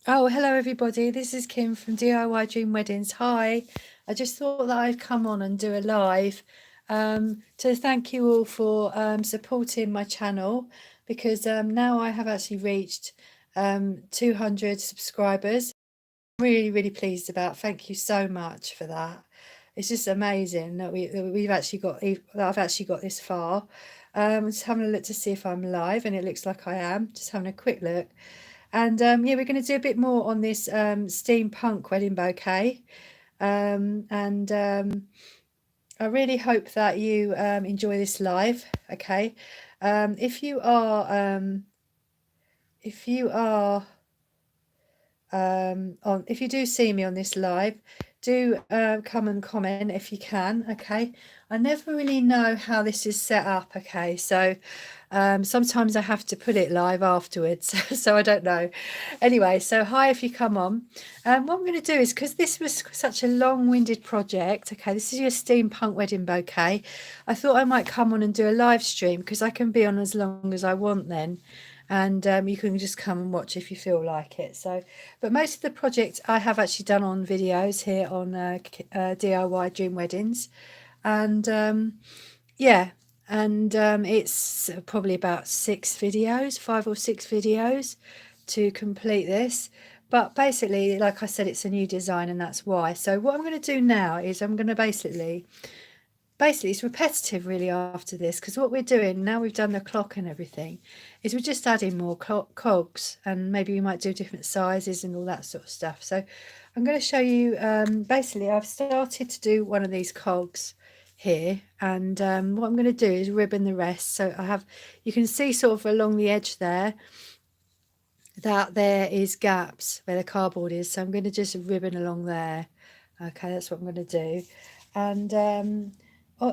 Oh, hello everybody. This is Kim from DIY Dream Weddings. Hi. I just thought that I'd come on and do a live to thank you all for supporting my channel because now I have actually reached 200 subscribers. I'm really pleased about. Thank you so much for that. It's just amazing that that I've actually got this far. Just having a look to see if I'm live, and it looks like I am. Just having a quick look. And yeah, we're going to do a bit more on this steampunk wedding bouquet. And I really hope that you enjoy this live. Okay. If you are, if you do see me on this live, do come and comment if you can. Okay. I never really know how this is set up. Okay. So sometimes I have to put it live afterwards, so I don't know. Anyway, so hi if you come on. What I'm going to do is, because this was such a long-winded project, okay, this is your steampunk wedding bouquet. I thought I might come on and do a live stream because I can be on as long as I want then. And you can just come and watch if you feel like it. So, but most of the project I have actually done on videos here on DIY Dream Weddings. And yeah, and it's probably about 5 or 6 videos to complete this. But basically, like I said, it's a new design and that's why. So what I'm going to do now is I'm going to basically it's repetitive really after this, because what we're doing now we've done the clock and everything is we're just adding more cogs, and maybe we might do different sizes and all that sort of stuff. So I'm going to show you basically I've started to do one of these cogs here, and what I'm going to do is ribbon the rest. So I have, you can see sort of along the edge there that there is gaps where the cardboard is, so I'm going to just ribbon along there. Okay, that's what I'm going to do. And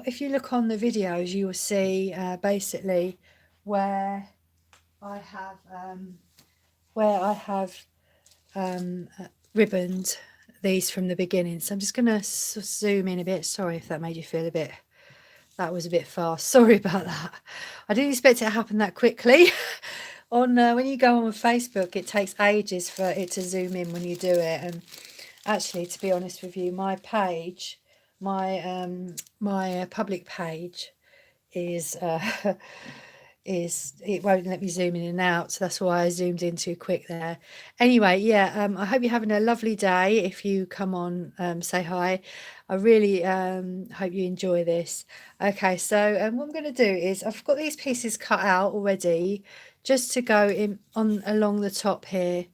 if you look on the videos, you will see basically where I have ribboned these from the beginning. So I'm just going to zoom in a bit. Sorry if that made you feel a bit, that was a bit fast. Sorry about that. I didn't expect it to happen that quickly. On when you go on Facebook, it takes ages for it to zoom in when you do it. And actually, to be honest with you, my page, my public page is it won't let me zoom in and out, so that's why I zoomed in too quick there. Anyway, yeah, I hope you're having a lovely day. If you come on, say hi. I really hope you enjoy this. Okay, so what I'm going to do is I've got these pieces cut out already just to go in on along the top here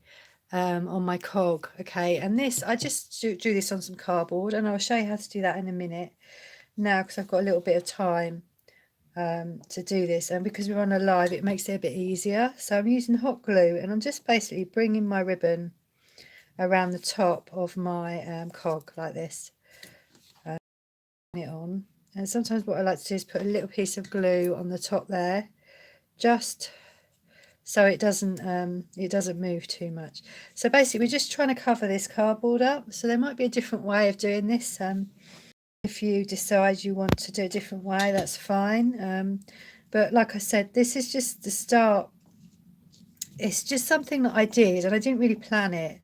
on my cog. Okay, and this I just drew this on some cardboard, and I'll show you how to do that in a minute now because I've got a little bit of time to do this, and because we're on a live it makes it a bit easier. So I'm using hot glue, and I'm just basically bringing my ribbon around the top of my cog like this, it on. And sometimes what I like to do is put a little piece of glue on the top there, just so it doesn't move too much. So basically we're just trying to cover this cardboard up. So there might be a different way of doing this. If you decide you want to do a different way, that's fine. But like I said, this is just the start. It's just something that I did, and I didn't really plan it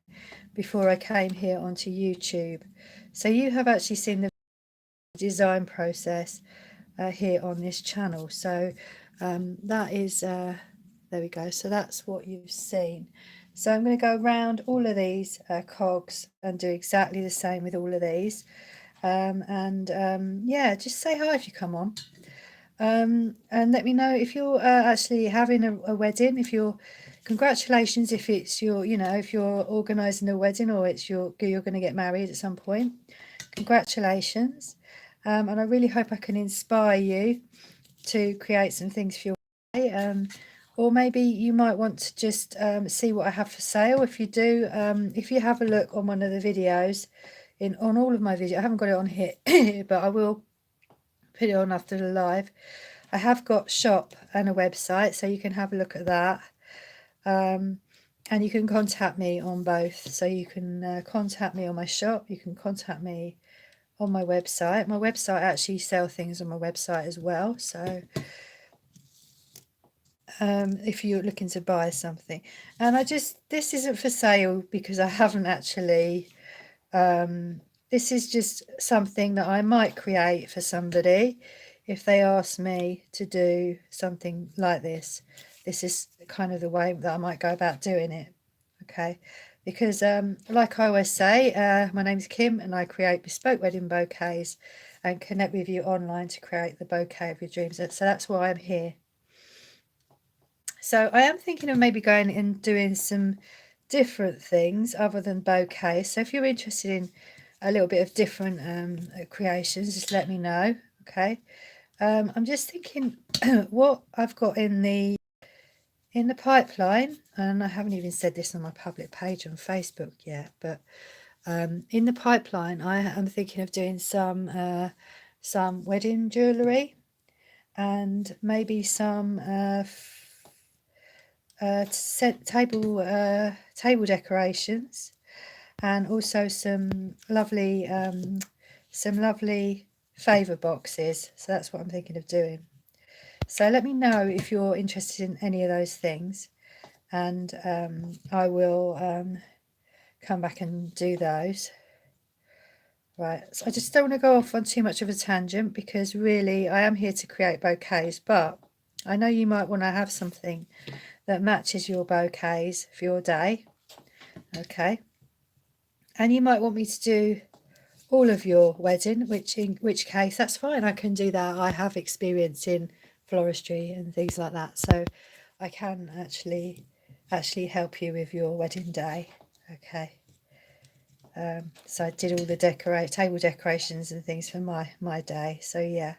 before I came here onto YouTube. So you have actually seen the design process here on this channel. So that is, there we go. So that's what you've seen. So I'm going to go around all of these cogs and do exactly the same with all of these. Yeah, just say hi if you come on. And let me know if you're actually having a wedding, if you're, congratulations if it's your, you know, if you're organising a wedding or it's you're going to get married at some point. Congratulations. And I really hope I can inspire you to create some things for your day. Or maybe you might want to just see what I have for sale. If you do, if you have a look on one of the videos, on all of my videos, I haven't got it on here, but I will put it on after the live. I have got shop and a website, so you can have a look at that. And you can contact me on both. So you can contact me on my shop, you can contact me on my website. My website, I actually sell things on my website as well. So if you're looking to buy something. And this isn't for sale because I haven't actually, this is just something that I might create for somebody if they ask me to do something like this. This is kind of the way that I might go about doing it. Okay, because like I always say, my name's Kim and I create bespoke wedding bouquets and connect with you online to create the bouquet of your dreams. So that's why I'm here. So I am thinking of maybe going and doing some different things other than bouquets. So if you're interested in a little bit of different creations, just let me know. Okay. I'm just thinking what I've got in the pipeline, and I haven't even said this on my public page on Facebook yet, but in the pipeline I am thinking of doing some wedding jewellery and maybe some table decorations, and also some lovely favour boxes. So that's what I'm thinking of doing. So let me know if you're interested in any of those things, and I will come back and do those. Right, so I just don't want to go off on too much of a tangent because really I am here to create bouquets, but I know you might want to have something that matches your bouquets for your day. Okay, and you might want me to do all of your wedding, in which case that's fine, I can do that. I have experience in floristry and things like that, so I can actually help you with your wedding day. Okay, so I did all the table decorations and things for my day, so yeah.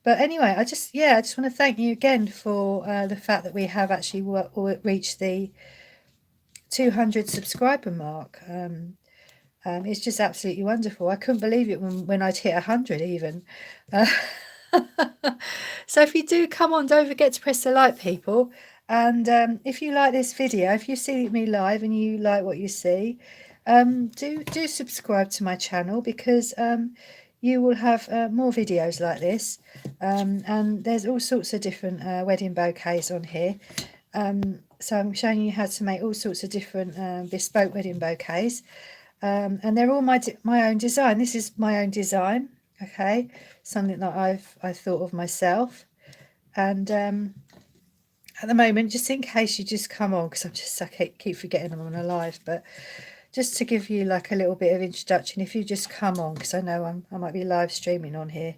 But anyway, I just want to thank you again for the fact that we have actually reached the 200 subscriber mark. It's just absolutely wonderful. I couldn't believe it when I'd hit 100 even. So if you do come on, don't forget to press the like, people. And if you like this video, if you see me live and you like what you see, do subscribe to my channel, because you will have more videos like this. And there's all sorts of different wedding bouquets on here. So I'm showing you how to make all sorts of different bespoke wedding bouquets. And they're all my own design. This is my own design, okay, something that I thought of myself. And at the moment, just in case you just come on, because I keep forgetting I'm on a live, but just to give you like a little bit of introduction, if you just come on, because I know I might be live streaming on here.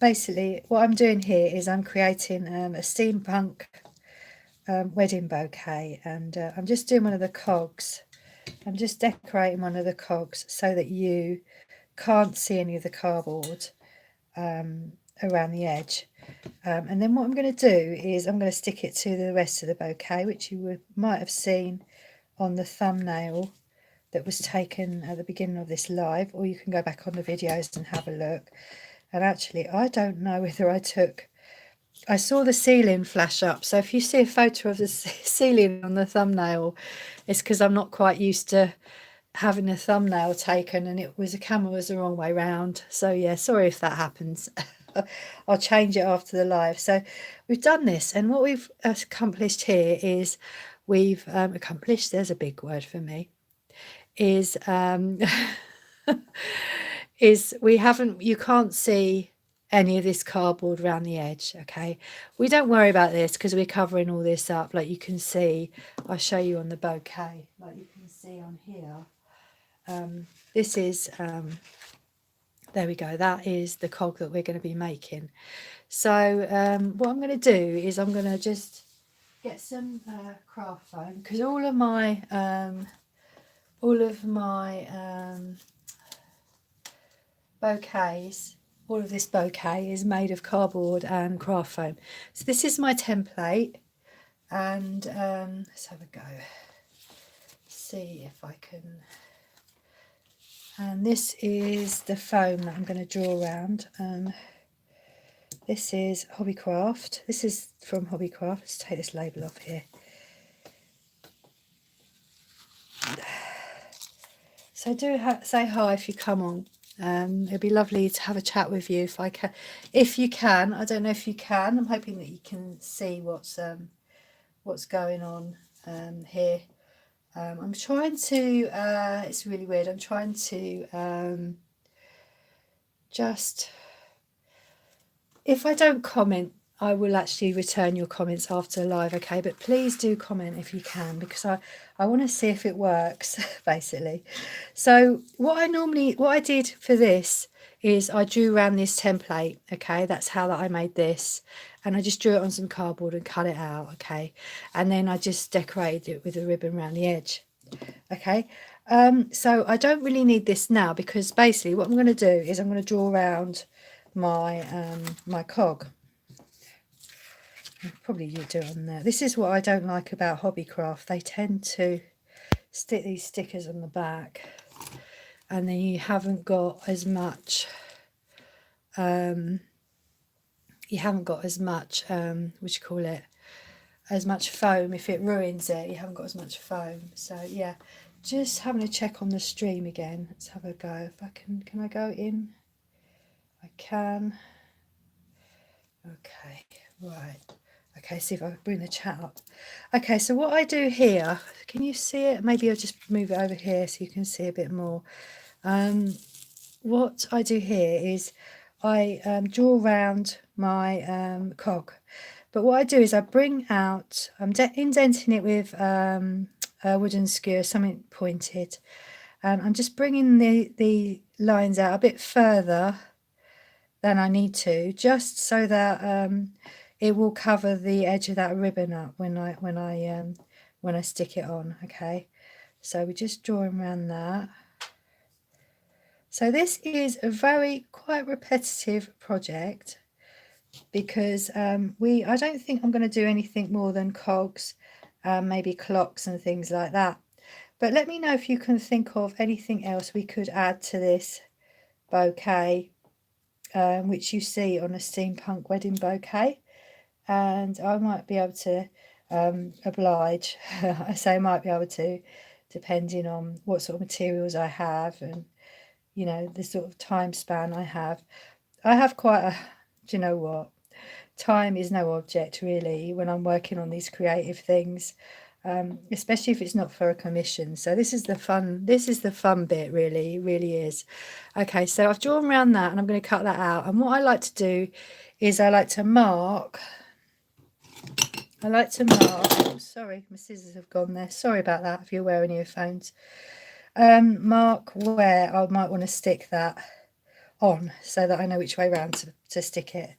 Basically what I'm doing here is I'm creating a steampunk wedding bouquet, and I'm just doing one of the cogs. I'm just decorating one of the cogs so that you can't see any of the cardboard around the edge. And then what I'm going to do is I'm going to stick it to the rest of the bouquet, which you might have seen on the thumbnail that was taken at the beginning of this live, or you can go back on the videos and have a look. And actually, I don't know whether I saw the ceiling flash up, so if you see a photo of the ceiling on the thumbnail, it's because I'm not quite used to having a thumbnail taken, and the camera was the wrong way round. So yeah, sorry if that happens. I'll change it after the live. So we've done this, and what we've accomplished here is we've accomplished, there's a big word for me, is is you can't see any of this cardboard around the edge. Okay, we don't worry about this because we're covering all this up, like you can see. I'll show you on the bouquet, like you can see on here. This is there we go, that is the cog that we're going to be making. So what I'm going to do is I'm going to just get some craft foam, because all of my bouquets, all of this bouquet is made of cardboard and craft foam. So this is my template, and let's have a go, see if I can. And this is the foam that I'm going to draw around. This is Hobbycraft. This is from Hobbycraft. Let's take this label off here. So do say hi if you come on. It'd be lovely to have a chat with you if I can. If you can, I don't know if you can. I'm hoping that you can see what's going on here. I'm trying to. It's really weird. I'm trying to just. If I don't comment, I will actually return your comments after live, okay? But please do comment if you can, because I want to see if it works, basically. So what I did for this is I drew around this template, okay? That's how that I made this. And I just drew it on some cardboard and cut it out, okay? And then I just decorated it with a ribbon around the edge, okay? So I don't really need this now, because basically what I'm going to do is I'm going to draw around my my cog. Probably you do on there. This is what I don't like about Hobbycraft. They tend to stick these stickers on the back, and then you haven't got as much what do you call it, as much foam. If it ruins it, you haven't got as much foam. So yeah, just having a check on the stream again. Let's have a go. If I can I go in? I can. Okay, right. Okay, see if I bring the chat up. Okay, so what I do here, can you see it? Maybe I'll just move it over here so you can see a bit more. What I do here is I draw around my cog. But what I do is I bring out, I'm indenting it with a wooden skewer, something pointed. I'm just bringing the lines out a bit further than I need to, just so that it will cover the edge of that ribbon up when I stick it on. Okay, so we're just drawing around that. So this is a quite repetitive project, because I don't think I'm going to do anything more than cogs, maybe clocks and things like that. But let me know if you can think of anything else we could add to this bouquet, which you see on a Steampunk Wedding Bouquet, and I might be able to oblige. I say I might be able to, depending on what sort of materials I have and, you know, the sort of time span I have. I have quite a, do you know what? Time is no object really when I'm working on these creative things, especially if it's not for a commission. So this is the fun bit, really. It really is. Okay, so I've drawn around that and I'm going to cut that out. And what I like to do is I like to mark. Oh, sorry, my scissors have gone there. Sorry about that if you're wearing earphones. Mark where I might want to stick that on so that I know which way around to stick it.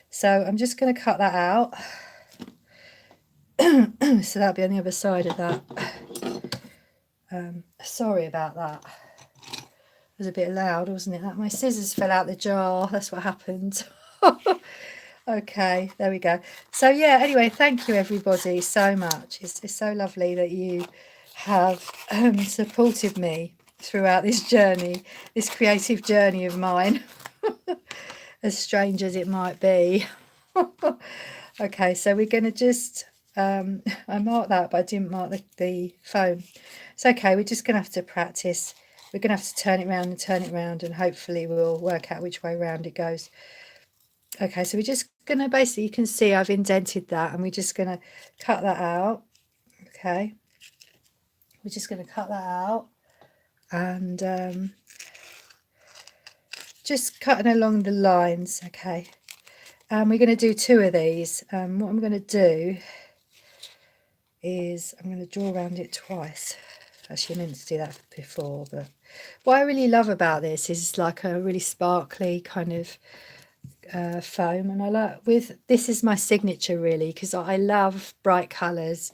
So I'm just going to cut that out. So that'll be on the other side of that. Sorry about that. It was a bit loud, wasn't it? That my scissors fell out the jar. That's what happened. Okay, there we go. So yeah, anyway, thank you everybody so much. It's so lovely that you have supported me throughout this journey, this creative journey of mine, as strange as it might be. Okay, so we're going to just, I marked that, but I didn't mark the foam. It's okay, we're just going to have to practice. We're going to have to turn it around and hopefully we'll work out which way round it goes. Okay, so we're just going to basically, you can see I've indented that and we're just going to cut that out. Okay, we're just going to cut that out and just cutting along the lines. Okay, and we're going to do two of these. What I'm going to do is I'm going to draw around it twice. Actually, I meant to do that before, but what I really love about this is like a really sparkly kind of foam, and I like this is my signature really, because I love bright colours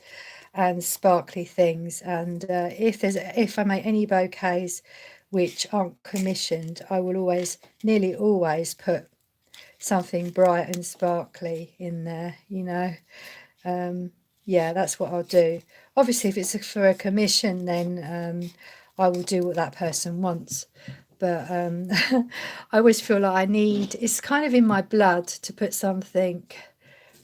and sparkly things, and if I make any bouquets which aren't commissioned, I will nearly always put something bright and sparkly in there, you know. Yeah, that's what I'll do. Obviously if it's for a commission, then I will do what that person wants. But I always feel like it's kind of in my blood to put something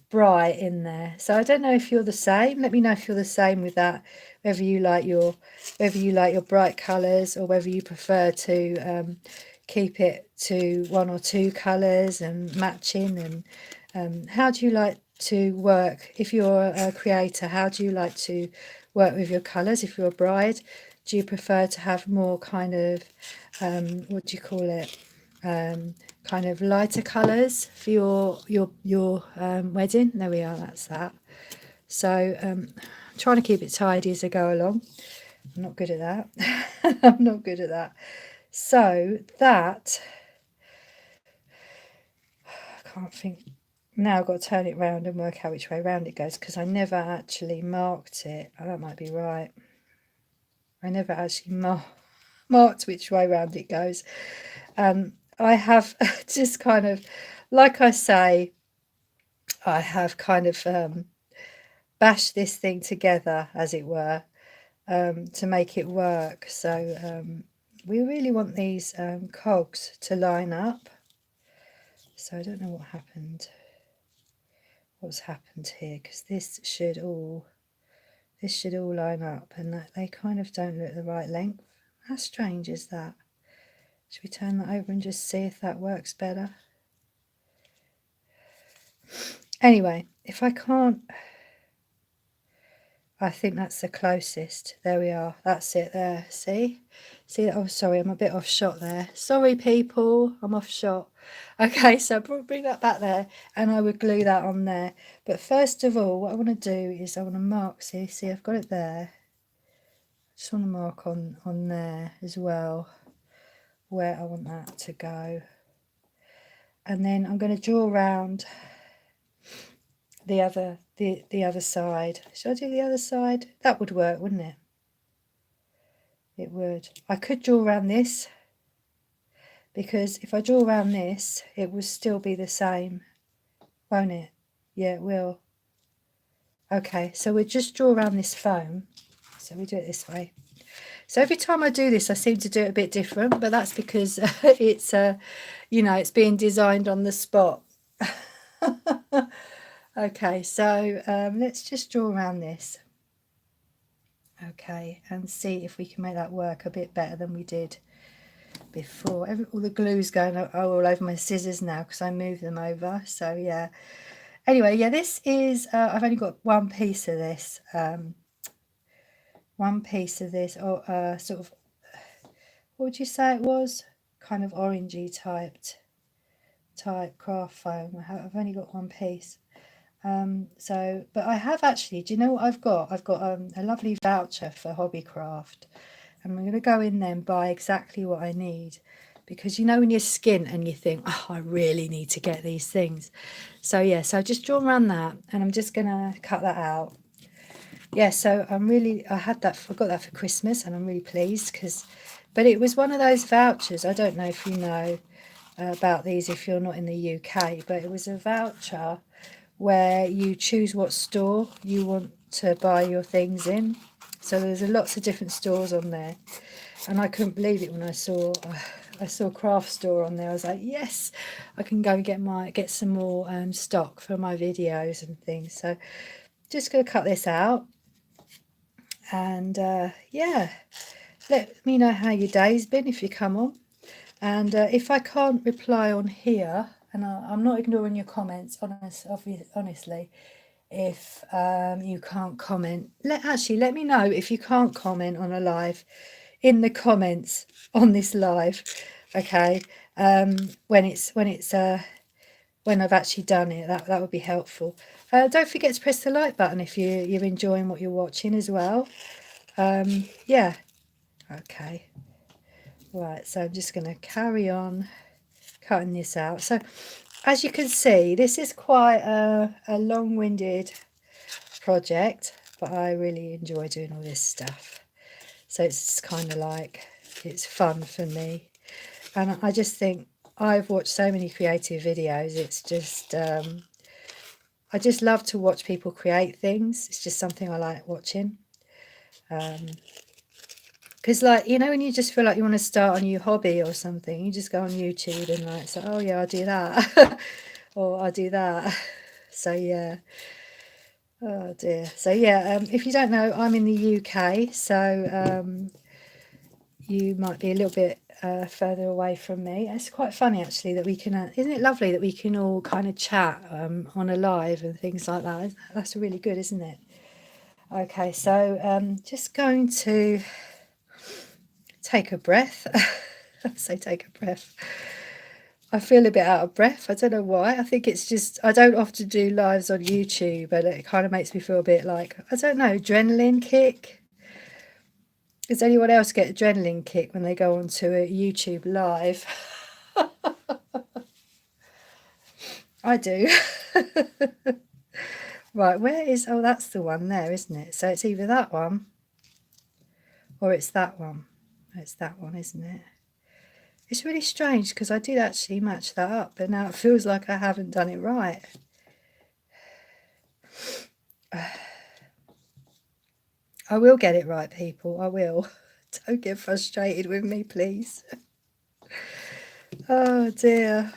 bright in there. So I don't know if you're the same. Let me know if you're the same with that, whether you like your bright colours or whether you prefer to keep it to 1 or 2 colours and matching? And how do you like to work if you're a creator? How do you like to work with your colours? If you're a bride, do you prefer to have more kind of what do you call it, kind of lighter colours for your wedding? There we are, that's that. So I'm trying to keep it tidy as I go along. I'm not good at that. I'm not good at that. So that, I can't think. Now I've got to turn it round and work out which way round it goes, because I never actually marked it. Oh, that might be right. I never actually marked which way round it goes. I have just kind of, like I say, I have kind of bashed this thing together, as it were, to make it work. So we really want these cogs to line up. So I don't know what's happened here, because this should all line up, and they kind of don't look the right length. How strange is that? Should we turn that over and just see if that works better? Anyway, if I can't, I think that's the closest. There we are. That's it there. See? Oh, sorry, I'm a bit off shot there. Sorry, people, I'm off shot. Okay, so bring that back there, and I would glue that on there. But first of all, what I want to do is I want to mark, see, I've got it there. I just want to mark on there as well, where I want that to go. And then I'm going to draw around the other side. Should I do the other side? That would work, wouldn't it? It would. I could draw around this, because if I draw around this, it will still be the same, won't it? Yeah, it will. Okay, so we'll just draw around this foam. So we do it this way. So every time I do this, I seem to do it a bit different, but that's because it's you know, it's being designed on the spot. Okay, so let's just draw around this. Okay, and see if we can make that work a bit better than we did before. All the glue's going all over my scissors now because I moved them over. So yeah. Anyway, yeah, this is I've only got one piece of this. Or sort of, what would you say it was? Kind of orangey type craft foam. I've only got one piece. So, but I have actually, do you know what I've got? I've got a lovely voucher for Hobbycraft, and I'm going to go in there and buy exactly what I need, because you know when you're skint and you think, oh, I really need to get these things. So yeah, so I just draw around that, and I'm just going to cut that out. Yeah, so I got that for Christmas, and I'm really pleased but it was one of those vouchers. I don't know if you know about these if you're not in the UK, but it was a voucher where you choose what store you want to buy your things in. So there's lots of different stores on there, and I couldn't believe it when I saw Craft Store on there. I was like, yes, I can go and get some more stock for my videos and things. So just going to cut this out, and yeah, let me know how your day's been if you come on. And if I can't reply on here, and I'm not ignoring your comments, honestly, if you can't comment, let me know if you can't comment on a live in the comments on this live, okay? When I've actually done it, that would be helpful. Don't forget to press the like button if you're enjoying what you're watching as well. Yeah, okay. Right, so I'm just going to carry on cutting this out. So as you can see, this is quite a long-winded project, but I really enjoy doing all this stuff. So it's kind of like, it's fun for me. And I just think I've watched so many creative videos. It's just, I just love to watch people create things. It's just something I like watching. Because, like, you know, when you just feel like you want to start a new hobby or something, you just go on YouTube and like say, oh yeah, I'll do that. Or I'll do that. So yeah. Oh dear. So yeah, if you don't know, I'm in the UK. So you might be a little bit further away from me. It's quite funny actually that we can, isn't it lovely that we can all kind of chat on a live and things like that? That's really good, isn't it? Okay, so just going to take a breath. Say take a breath. I feel a bit out of breath. I don't know why. I think it's just, I don't often do lives on YouTube, but it kind of makes me feel a bit like, I don't know, adrenaline kick. Does anyone else get adrenaline kick when they go onto a YouTube live? I do. Right, where is, oh, that's the one there, isn't it? So it's either that one or it's that one. It's that one, isn't it? It's really strange because I did actually match that up, but now it feels like I haven't done it right. I will get it right, people. I will. Don't get frustrated with me, please. Oh, dear.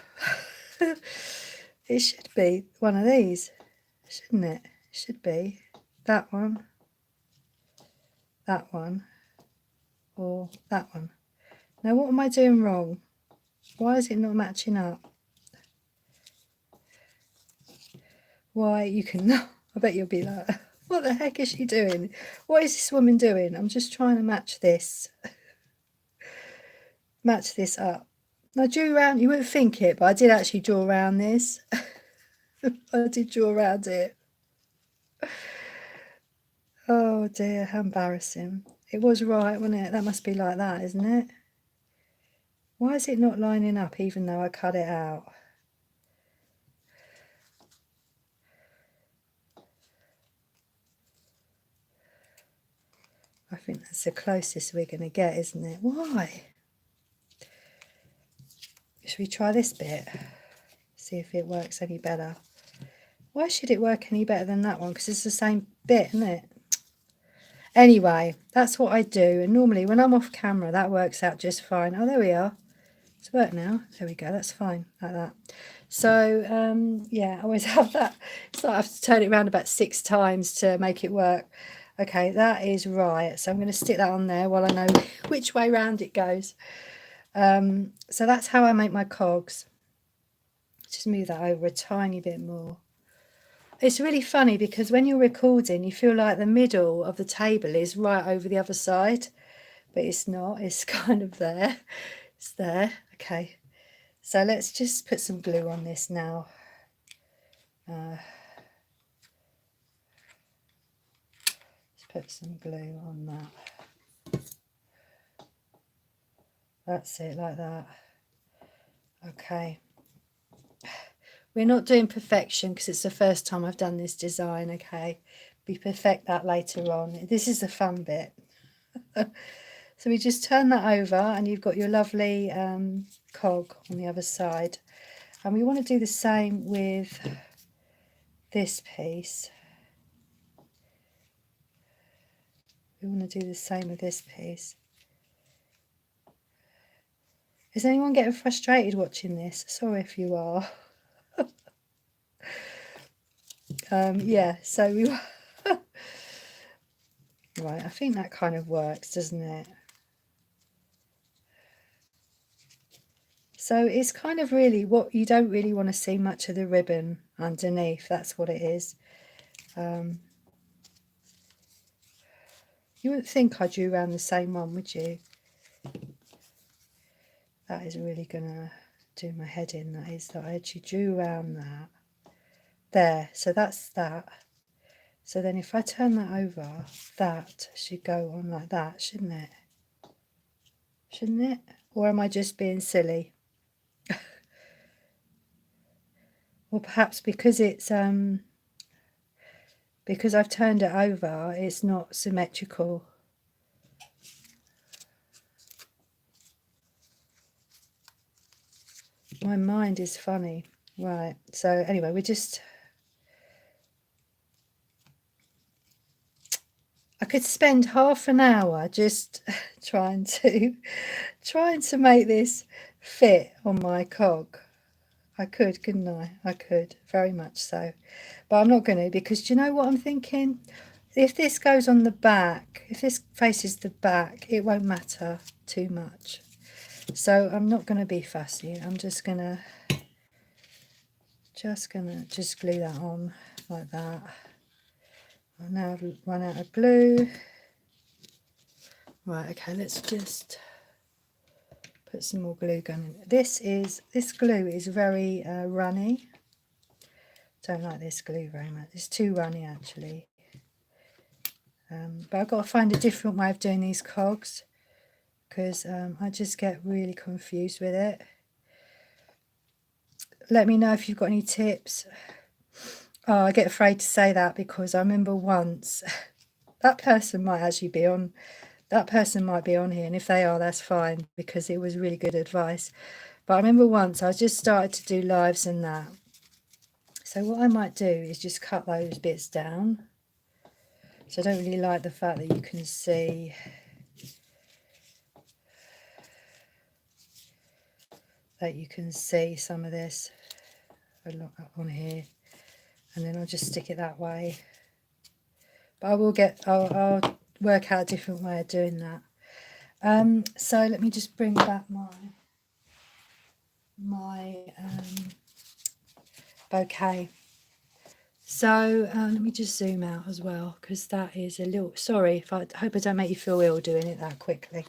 It should be one of these, shouldn't it? It should be that one, or that one. Now, what am I doing wrong? Why is it not matching up? Why, you can... I bet you'll be like, what the heck is she doing? What is this woman doing? I'm just trying to match this. Match this up. I drew around, you wouldn't think it, but I did actually draw around this. I did draw around it. Oh dear, how embarrassing. It was right, wasn't it? That must be like that, isn't it? Why is it not lining up even though I cut it out? I think that's the closest we're going to get, isn't it? Why? Should we try this bit? See if it works any better. Why should it work any better than that one? Because it's the same bit, isn't it? Anyway, that's what I do. And normally when I'm off camera, that works out just fine. Oh, there we are. It's worked now. There we go. That's fine, like that. So, yeah, I always have that. So I have to turn it around about 6 times to make it work. Okay, that is right. So I'm going to stick that on there while I know which way round it goes. So that's how I make my cogs. Just move that over a tiny bit more. It's really funny because when you're recording, you feel like the middle of the table is right over the other side, but it's not. It's kind of there. It's there. Okay. So let's just put some glue on this now. Let's put some glue on that. That's it, like that. Okay. We're not doing perfection because it's the first time I've done this design, okay? We perfect that later on. This is the fun bit. So we just turn that over and you've got your lovely cog on the other side. And we want to do the same with this piece. We want to do the same with this piece. Is anyone getting frustrated watching this? Sorry if you are. Yeah, so we... Right, I think that kind of works, doesn't it? So it's kind of really what you don't really want to see much of the ribbon underneath. That's what it is. You wouldn't think I drew around the same one, would you? That is really going to do my head in. That is that I actually drew around that. There, so that's that. So then if I turn that over, that should go on like that, shouldn't it? Shouldn't it? Or am I just being silly? Or perhaps because it's because I've turned it over, it's not symmetrical. My mind is funny. Right, so anyway, we're just... I could spend half an hour just trying to make this fit on my cog. I could, couldn't I? I could, very much so. But I'm not going to, because do you know what I'm thinking? if this goes on the back, if this faces the back, it won't matter too much. So I'm not going to be fussy. I'm just gonna glue that on like that. I now have run out of glue. Right, okay, let's just put some more glue gun in. This glue is very runny. Don't like this glue very much. It's too runny actually. But I've got to find a different way of doing these cogs, because I just get really confused with it. Let me know if you've got any tips. Oh, I get afraid to say that because I remember once that person might actually be on. That person might be on here, and if they are, that's fine, because it was really good advice. But I remember once I just started to do lives and that. So what I might do is just cut those bits down. So I don't really like the fact that you can see some of this on here, and then I'll just stick it that way. But I'll work out a different way of doing that. So let me just bring back my bouquet. So let me just zoom out as well, because that is a little, sorry, I hope I don't make you feel ill doing it that quickly.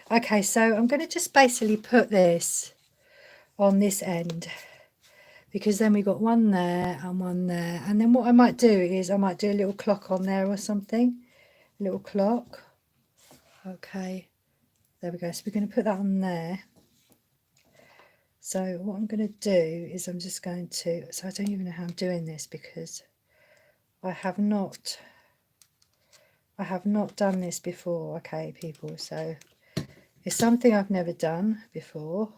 Okay, so I'm going to just basically put this on this end, because then we've got one there and one there, and then what I might do is I might do a little clock on there or something, a little clock. Okay, there we go. So we're going to put that on there. So what I'm going to do is I'm just going to, so I don't even know how I'm doing this, because I have not done this before. Okay, people, so it's something I've never done before.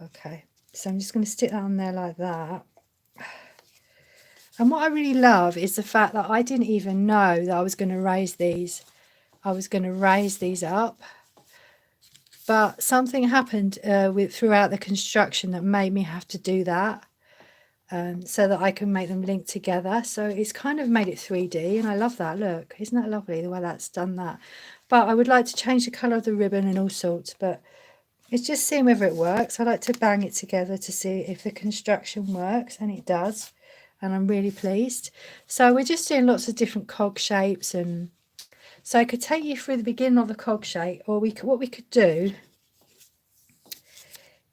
Okay, so I'm just going to stick that on there like that. And what I really love is the fact that I didn't even know that I was going to raise these. I was going to raise these up, but something happened throughout the construction that made me have to do that, so that I can make them link together. So it's kind of made it 3D, and I love that. Look, isn't that lovely the way that's done that? But I would like to change the colour of the ribbon and all sorts, but it's just seeing whether it works. I like to bang it together to see if the construction works, and it does, and I'm really pleased. So we're just doing lots of different cog shapes, and so I could take you through the beginning of the cog shape, or what we could do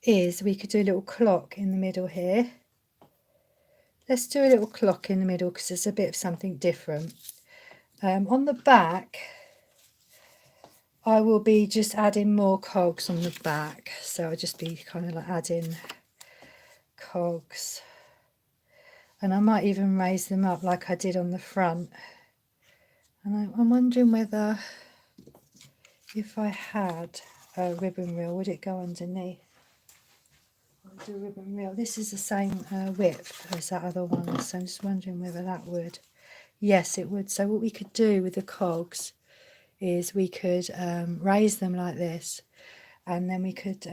is we could do a little clock in the middle here. Let's do a little clock in the middle, because it's a bit of something different. On the back, I will be just adding more cogs on the back. So I'll just be kind of like adding cogs. And I might even raise them up like I did on the front. And I'm wondering whether, if I had a ribbon reel, would it go underneath? I'll do a ribbon reel. This is the same width as that other one, so I'm just wondering whether that would. Yes, it would. So what we could do with the cogs is we could raise them like this, and then we could,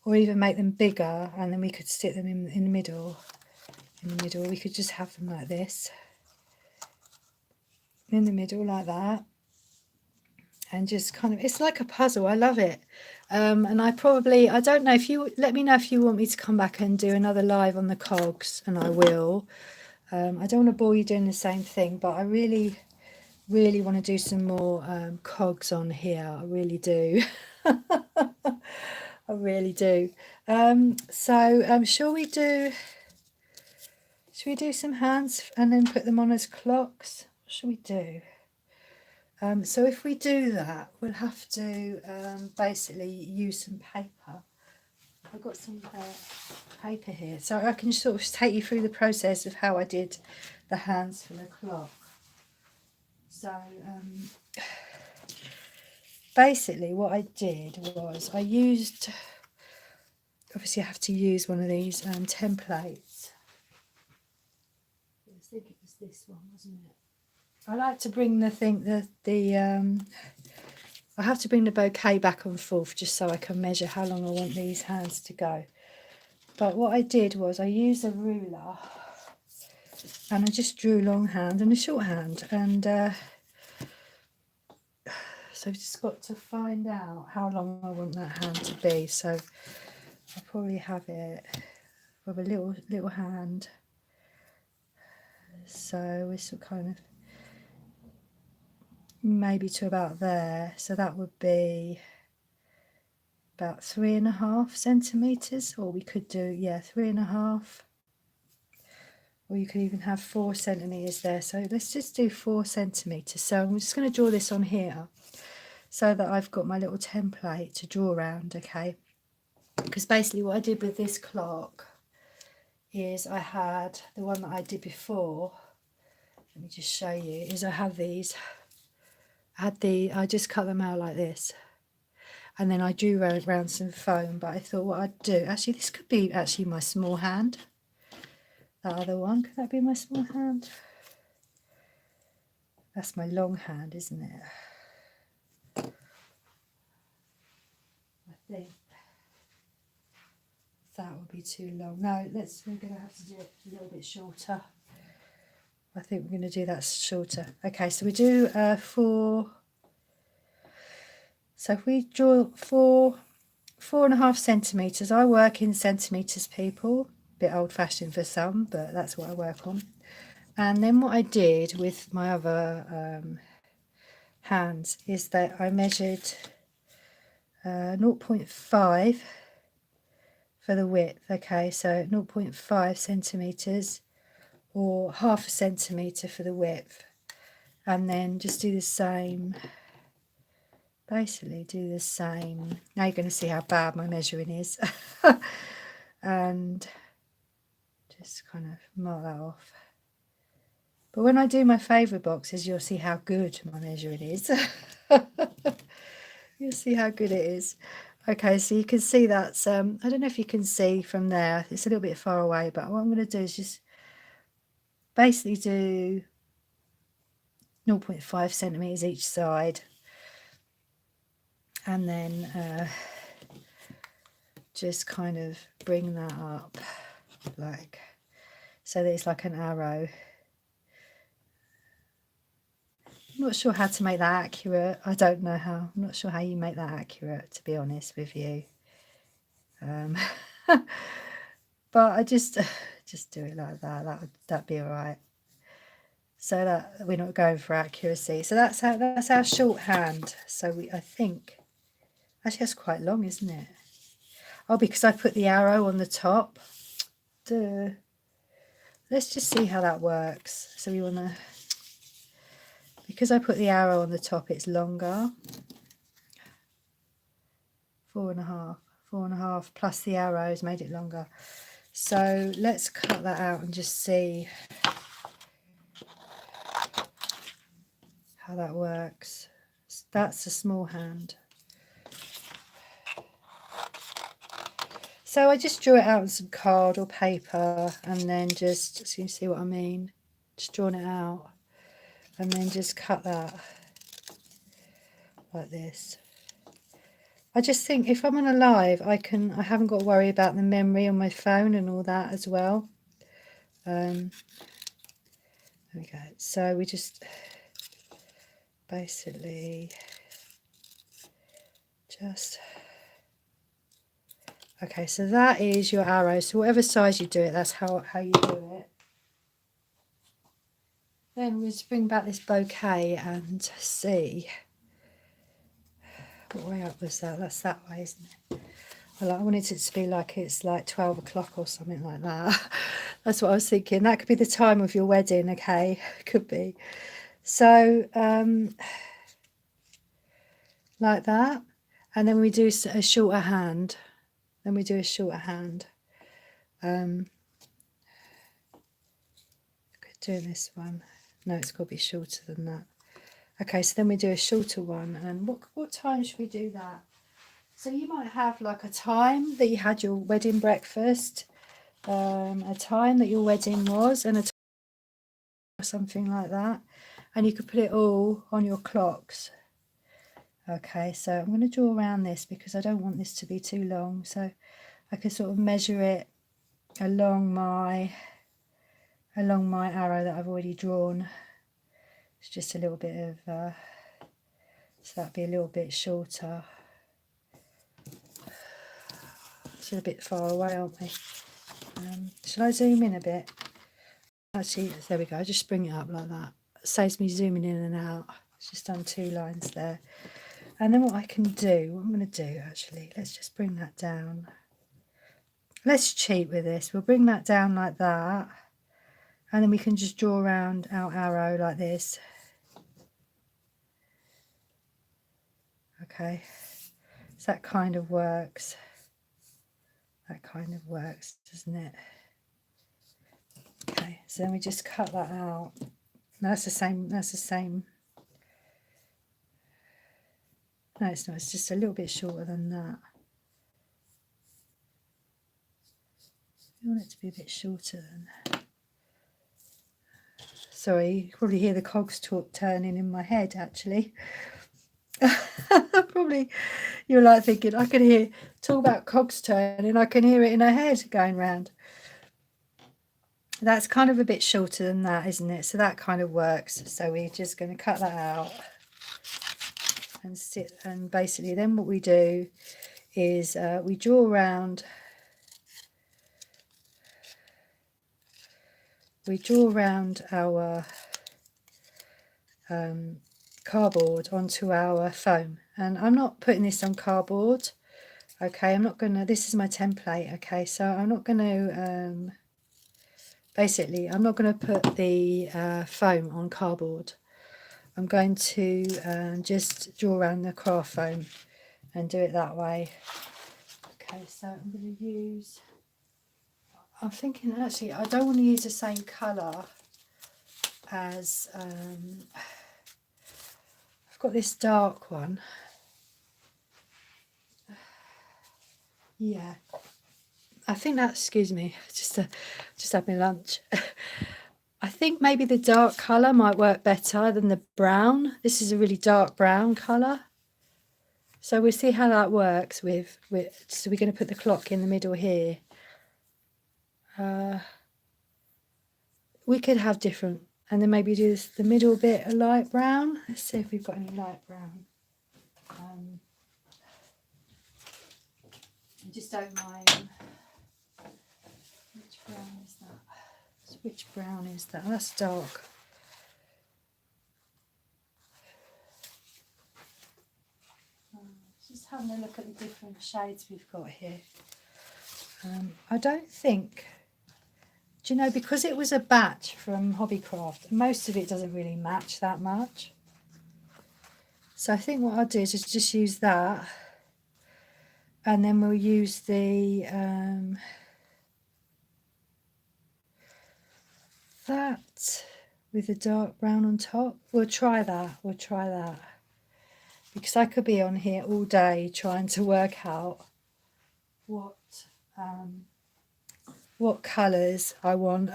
or even make them bigger, and then we could stick them in the middle. In the middle, we could just have them like this, in the middle like that, and just kind of, it's like a puzzle. I love it. And I don't know, if you let me know if you want me to come back and do another live on the cogs, and I will. I don't want to bore you doing the same thing, but I really want to do some more cogs on here. I really do. I really do. Shall we do some hands and then put them on as clocks? What shall we do? So if we do that, we'll have to basically use some paper. I've got some paper here, so I can sort of take you through the process of how I did the hands for the clock. So basically what I did was I used, obviously I have to use one of these templates. I think it was this one, wasn't it? I like to bring I have to bring the bouquet back and forth just so I can measure how long I want these hands to go. But what I did was I used a ruler and I just drew longhand and a shorthand, and so I've just got to find out how long I want that hand to be. So I'll probably have it with a little hand, so we're sort of kind of maybe to about there, so that would be about 3.5 centimeters, or we could do 3.5, or you could even have 4 centimeters there. So let's just do 4 centimeters. So I'm just going to draw this on here so that I've got my little template to draw around, okay? Because basically what I did with this clock is I had the one that I did before. Let me just show you. Is I have these. I just cut them out like this, and then I drew around some foam. But I thought what I'd do, actually this could be actually my small hand. That other one, could that be my small hand? That's my long hand, isn't it? I think that would be too long. No, we're going to have to do it a little bit shorter. I think we're going to do that shorter. Okay, so we do 4. So if we draw 4.5 centimeters, I work in centimeters, people. Bit old-fashioned for some, but that's what I work on. And then what I did with my other hands is that I measured 0.5 for the width. Okay, so 0.5 centimeters or 0.5 centimeter for the width, and then just do the same. Basically do the same. Now you're going to see how bad my measuring is. And just kind of mark that off. But when I do my favourite boxes, you'll see how good my measuring is. You'll see how good it is. Okay, so you can see that's, I don't know if you can see from there, it's a little bit far away, but what I'm going to do is just basically do 0.5 centimetres each side, and then just kind of bring that up like so that it's like an arrow. I'm not sure how to make that accurate. I don't know how. I'm not sure how you make that accurate, to be honest with you. But I just do it like that. That'd be all right. So that we're not going for accuracy. So that's our shorthand. So I think actually that's quite long, isn't it? Oh, because I put the arrow on the top. Duh. Let's just see how that works. So we want to, because I put the arrow on the top, it's longer. 4.5 plus the arrows made it longer. So let's cut that out and just see how that works. That's a small hand. So I just drew it out on some card or paper, and then just, so you see what I mean, just drawn it out, and then just cut that like this. I just think if I'm on a live, I haven't got to worry about the memory on my phone and all that as well. There we go. So we just basically just, okay, so that is your arrow. So whatever size you do it, that's how you do it. Then we'll just bring back this bouquet and see. What way up was that? That's that way, isn't it? Well, I wanted it to be like it's like 12 o'clock or something like that. That's what I was thinking. That could be the time of your wedding, okay? Could be. So, like that. And then we do a shorter hand. Then we do a shorter hand. Doing this one. No, it's got to be shorter than that. Okay, so then we do a shorter one. And what time should we do that? So you might have like a time that you had your wedding breakfast, a time that your wedding was, and a time or something like that. And you could put it all on your clocks. Okay, so I'm going to draw around this because I don't want this to be too long. So I can sort of measure it along my along my arrow that I've already drawn. It's just a little bit of, so that'd be a little bit shorter. It's a bit far away, aren't we? Shall I zoom in a bit? Actually, there we go. Just bring it up like that. It saves me zooming in and out. It's just done 2 lines there. And then what I'm going to do actually, let's just bring that down. Let's cheat with this. We'll bring that down like that. And then we can just draw around our arrow like this. Okay. So that kind of works. That kind of works, doesn't it? Okay, so then we just cut that out. That's the same. No, it's not. It's just a little bit shorter than that. I want it to be a bit shorter than. Sorry, you can probably hear the cogs turning in my head, actually. Probably you're like thinking, I can hear, talk about cogs turning, I can hear it in her head going round. That's kind of a bit shorter than that, isn't it? So that kind of works. So we're just going to cut that out and sit, and basically then what we do is we draw around our cardboard onto our foam. And I'm not putting this on cardboard, okay? I'm not gonna, this is my template, okay? So I'm not gonna basically I'm not going to put the foam on cardboard. I'm going to just draw around the craft foam and do it that way. Okay, so I'm going to use, I'm thinking actually I don't want to use the same colour as I've got this dark one. Yeah, I think that, excuse me, just had my lunch. I think maybe the dark colour might work better than the brown. This is a really dark brown colour. So we'll see how that works with so we're going to put the clock in the middle here. We could have different, and then maybe do the middle bit a light brown. Let's see if we've got any light brown. I just don't mind. Which brown is that? Which brown is that? Oh, that's dark. Just having a look at the different shades we've got here. I don't think, do you know, because it was a batch from Hobbycraft, most of it doesn't really match that much. So I think what I'll do is just use that, and then we'll use the that with the dark brown on top. We'll try that. Because I could be on here all day trying to work out what colours I want.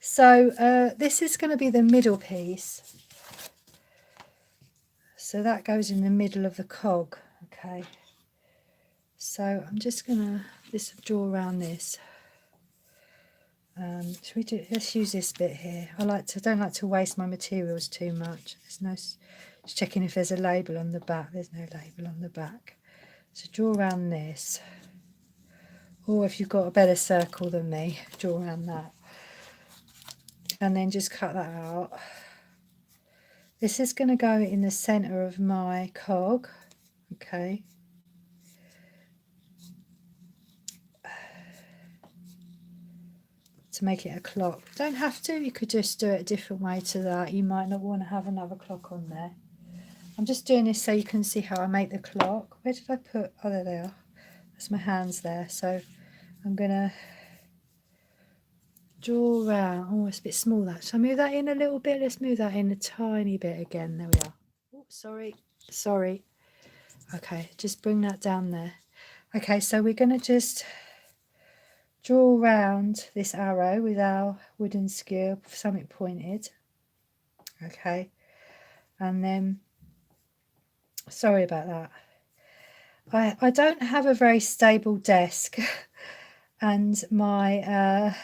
So this is going to be the middle piece. So that goes in the middle of the cog. Okay. So I'm just going to just draw around this. Should we do? Let's use this bit here. I don't like to waste my materials too much. There's no. Just checking if there's a label on the back. There's no label on the back. So draw around this. Or if you've got a better circle than me, draw around that. And then just cut that out. This is going to go in the centre of my cog. Okay. To make it a clock. Don't have to. You could just do it a different way to that. You might not want to have another clock on there. I'm just doing this so you can see how I make the clock. Where did I put? Oh, there they are. That's my hands there. So I'm going to draw around. Oh, it's a bit small that. So move that in a little bit. Let's move that in a tiny bit again. There we are. Oh, sorry. Okay, just bring that down there. Okay, so we're going to just draw around this arrow with our wooden skewer, something pointed. Okay, and then, sorry about that. I don't have a very stable desk, and my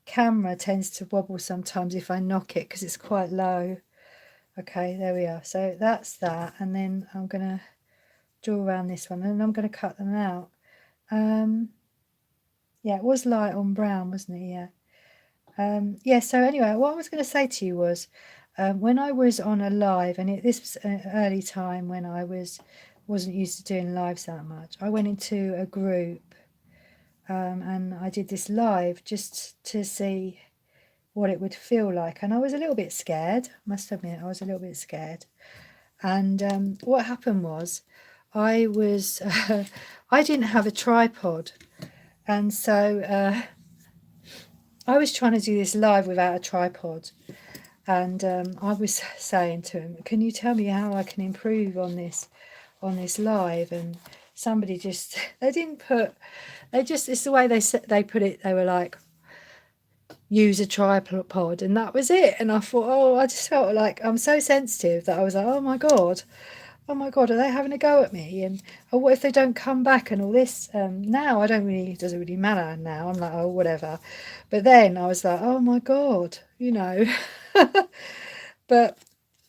camera tends to wobble sometimes if I knock it because it's quite low. Okay, there we are. So that's that, and then I'm going to draw around this one, and I'm going to cut them out. Yeah, it was light on brown, wasn't it? Yeah. Yeah, so anyway, what I was going to say to you was, when I was on a live, and this was an early time when I wasn't used to doing lives that much, I went into a group, and I did this live just to see what it would feel like, and I was a little bit scared, must admit. I was a little bit scared. And what happened was, I didn't have a tripod, and so I was trying to do this live without a tripod, and I was saying to him, can you tell me how I can improve on this live? And somebody just, it's the way they put it. They were like, use a tripod, and that was it. And I thought, oh, I just felt like I'm so sensitive that I was like, oh my god, are they having a go at me? And oh, what if they don't come back and all this? Now it doesn't really matter now. I'm like, oh, whatever. But then I was like, oh my god, But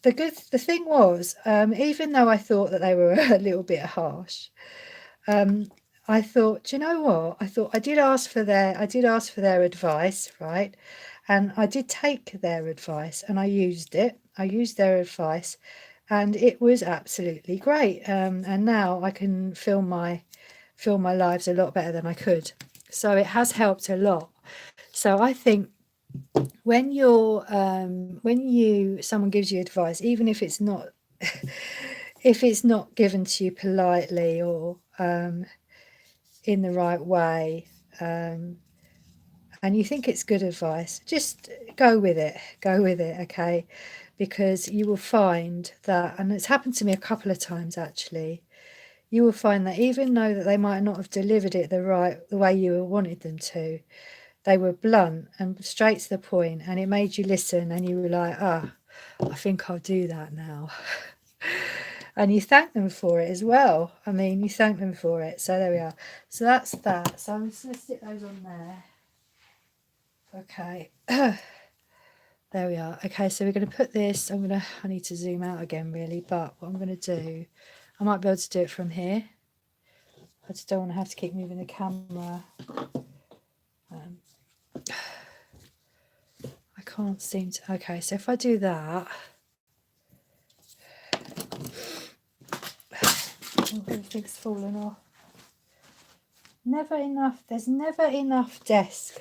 the thing was, even though I thought that they were a little bit harsh, I thought, do you know what? I thought I did ask for their advice, right? And I did take their advice, and I used it. I used their advice, and it was absolutely great. And now I can film my lives a lot better than I could. So it has helped a lot. So I think when someone gives you advice, even if it's not given to you politely or in the right way, and you think it's good advice, just go with it, okay? Because you will find that, and it's happened to me a couple of times actually, you will find that even though that they might not have delivered it the way you wanted them to, they were blunt and straight to the point, and it made you listen, and you were like, I think I'll do that now. And you thank them for it as well. I mean, you thank them for it. So there we are. So that's that. So I'm just going to stick those on there. Okay. There we are. Okay, so we're going to put this, I need to zoom out again really, but what I'm going to do, I might be able to do it from here. I just don't want to have to keep moving the camera. I can't seem to, okay, so if I do that, everything's fallen off. There's never enough desk.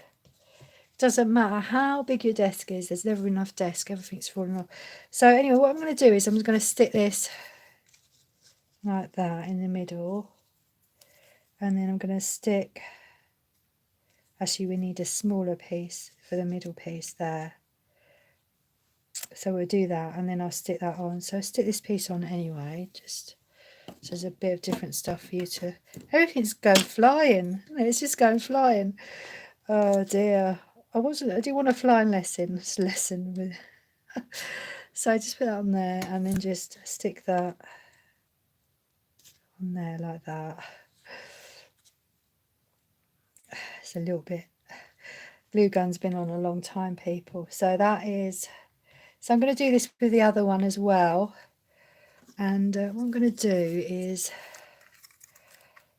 Doesn't matter how big your desk is, there's never enough desk, everything's falling off. So anyway, what I'm going to do is I'm going to stick this like that in the middle, and then I'm going to stick, actually we need a smaller piece for the middle piece there. So we'll do that, and then I'll stick that on. So I'll stick this piece on anyway, just so there's a bit of different stuff for you to, everything's going flying, it's just going flying. Oh dear, I do want a flying lesson with so I just put that on there, and then just stick that on there like that. It's a little bit, glue gun's been on a long time, people. So that is, so I'm going to do this with the other one as well. And what I'm going to do is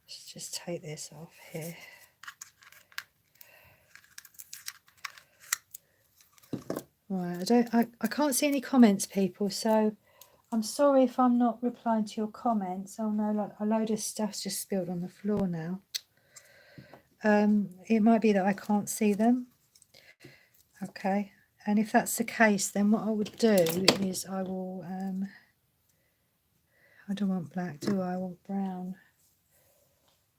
just take this off here. Right, I can't see any comments, people, so I'm sorry if I'm not replying to your comments. Oh no, like a load of stuff's just spilled on the floor now. It might be that I can't see them. Okay, and if that's the case, then what I would do is I will, I don't want black, do I? I want brown.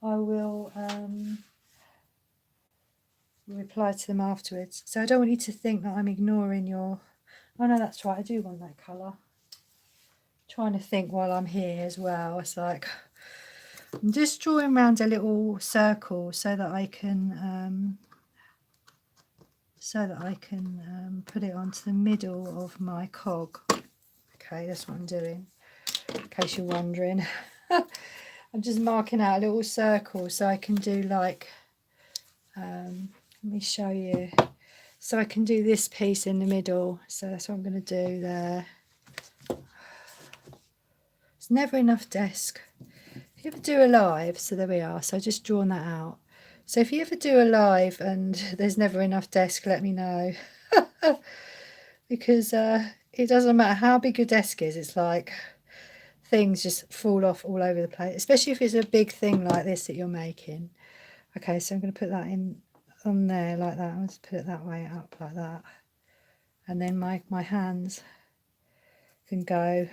I will reply to them afterwards. So I don't want you to think that I'm ignoring your, oh no, that's right, I do want that colour. Trying to think while I'm here as well. It's like I'm just drawing around a little circle so that I can put it onto the middle of my cog. Okay, that's what I'm doing, in case you're wondering. I'm just marking out a little circle so I can do like, let me show you. so I can do this piece in the middle. So that's what I'm going to do there. It's never enough desk. If you ever do a live, so there we are, so just drawn that out. So if you ever do a live and there's never enough desk, let me know. Because it doesn't matter how big your desk is, it's like things just fall off all over the place, especially if it's a big thing like this that you're making. Okay, so I'm going to put that in on there like that. I'll just put it that way up like that. And then my hands can go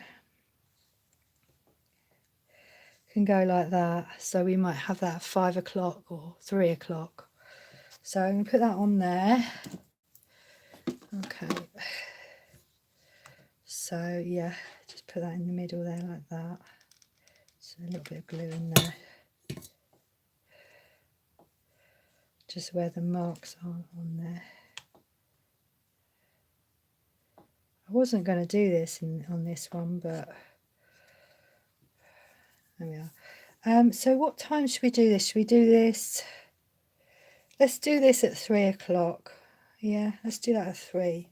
like that. So we might have that at 5 o'clock or 3 o'clock. So I'm going to put that on there. Okay. So yeah, just put that in the middle there like that. So a little bit of glue in there. Just where the marks are on there. I wasn't going to do this on this one, but there we are. So what time should we do this? Should we do this? Let's do this at 3 o'clock. Yeah, let's do that at 3.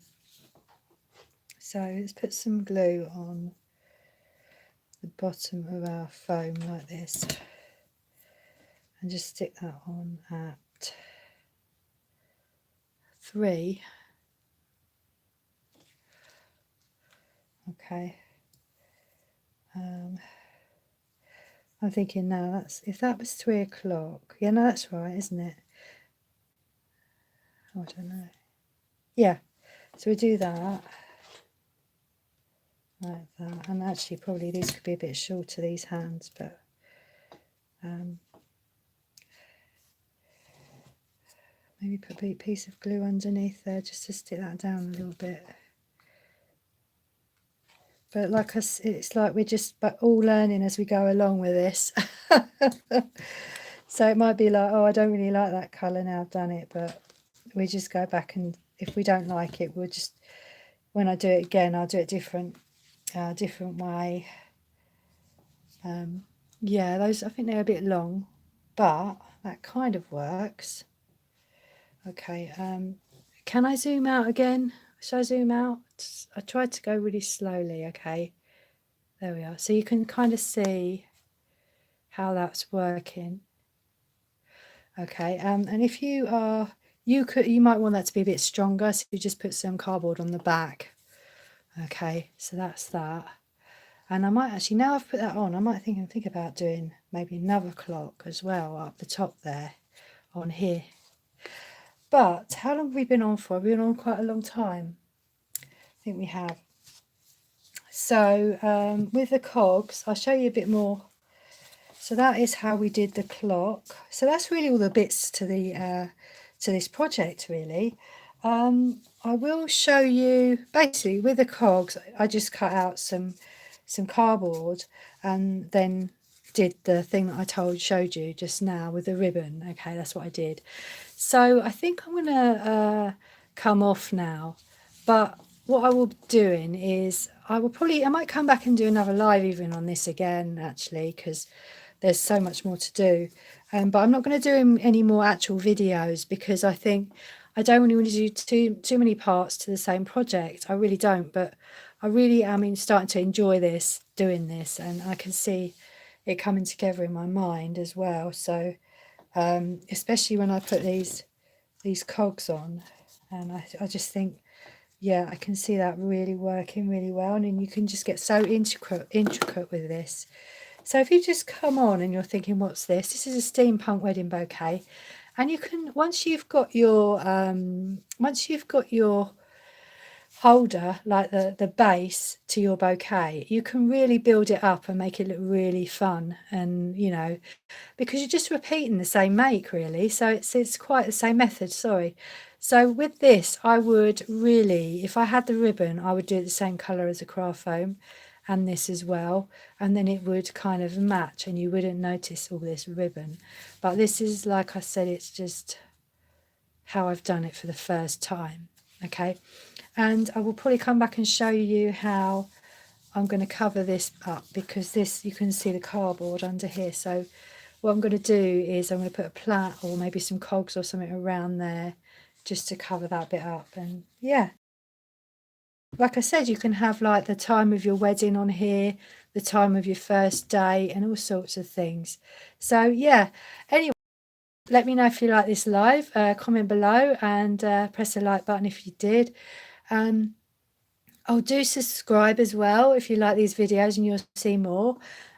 So let's put some glue on the bottom of our foam like this. And just stick that on at 3. Okay. I'm thinking now, that's if that was 3 o'clock. Yeah, no, that's right, isn't it? Oh, I don't know. Yeah, so we do that like that. And actually, probably these could be a bit shorter, these hands, but maybe put a piece of glue underneath there just to stick that down a little bit. But like it's like we're just all learning as we go along with this. So it might be like, oh, I don't really like that colour now I've done it, but we just go back, and if we don't like it, we'll just, when I do it again, I'll do it different way. Yeah, those, I think they're a bit long, but that kind of works. Okay, can I zoom out again? Should I zoom out? I tried to go really slowly. Okay, there we are. So you can kind of see how that's working. Okay, and if you are, you might want that to be a bit stronger, so you just put some cardboard on the back. Okay, so that's that. And I might actually, now I've put that on, I might think about doing maybe another clock as well up the top there on here. But how long have we been on for? We've been on quite a long time. I think we have. So with the cogs, I'll show you a bit more. So that is how we did the clock. So that's really all the bits to the to this project really. I will show you basically with the cogs. I just cut out some cardboard and then did the thing that I showed you just now with the ribbon. Okay, that's what I did. So I think I'm gonna come off now, but what I will be doing is I might come back and do another live even on this again actually, because there's so much more to do. But I'm not going to do any more actual videos because I think I don't really want to do too many parts to the same project. I really don't, but I really am starting to enjoy doing this, and I can see it coming together in my mind as well. So especially when I put these cogs on, and I just think, yeah, I can see that really working really well, and then you can just get so intricate with this. So if you just come on and you're thinking, what's this? This is a steampunk wedding bouquet, and you can, once you've got your holder, like the base to your bouquet, you can really build it up and make it look really fun, and because you're just repeating the same make really, so it's quite the same method. Sorry. So with this, I would really, if I had the ribbon, I would do it the same color as the craft foam and this as well, and then it would kind of match and you wouldn't notice all this ribbon. But this is, like I said, it's just how I've done it for the first time. Okay, and I will probably come back and show you how I'm going to cover this up, because this, you can see the cardboard under here. So what I'm going to do is I'm going to put a plat or maybe some cogs or something around there just to cover that bit up. And yeah, like I said, you can have like the time of your wedding on here, the time of your first day, and all sorts of things. So yeah, anyway, let me know if you like this live, comment below, and press the like button if you did. Oh, do subscribe as well if you like these videos and you'll see more.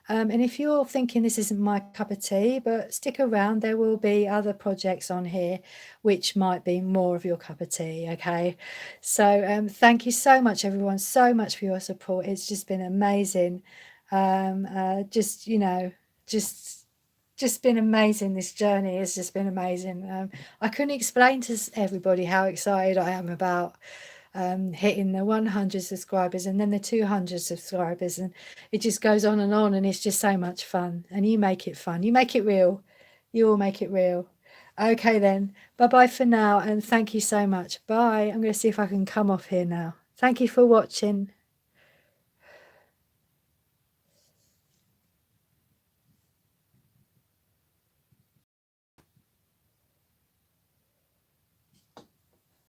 And if you're thinking this isn't my cup of tea, but stick around, there will be other projects on here which might be more of your cup of tea, okay? So thank you so much, everyone, so much for your support. It's just been amazing. Just, you know, just been amazing. This journey has just been amazing. I couldn't explain to everybody how excited I am about hitting the 100 subscribers and then the 200 subscribers, and it just goes on, and it's just so much fun. And you make it fun, you make it real, you all make it real. Okay then, bye bye for now, and thank you so much. Bye. I'm going to see if I can come off here now. Thank you for watching.